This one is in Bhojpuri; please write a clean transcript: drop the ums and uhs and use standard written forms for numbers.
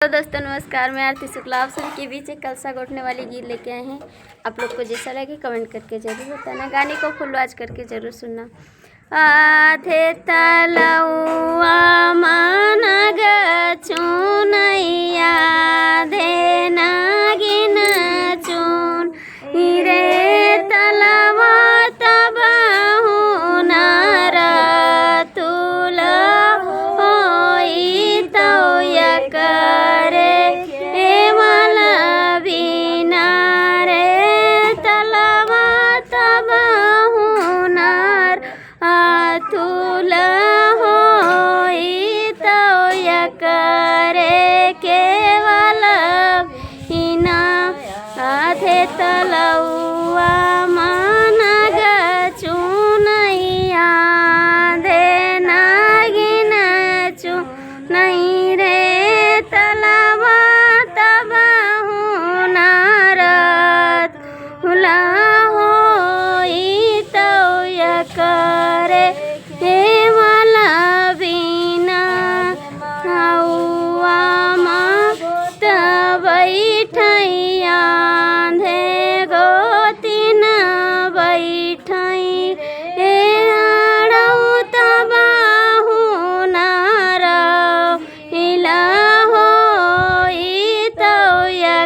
तो दोस्तों नमस्कार, मैं आरती शुक्ला आप सभी के बीच एक कलसा घोटने वाली गीत लेके आए हैं। आप लोग को जैसा लगे कमेंट करके जरूर बताना, गाने को फुल आवाज करके जरूर सुनना। आधे तलौआ मन गचुनैया धे नागिन चुन रे तलवा तबहु नर तुल होई तौया करे मल बिना रे तलवा तबहु नर तुल होई तौया करे केवल बिना आधे तलौआ मन गचुनैया धे नागिन चुनई रे तलवा तबहु नारद हुला होई तौया करे हे मला बिना हौआ मत बैठैया धे गोतिन बैठै हे आड़ौ तबहु नार हिला होई तौया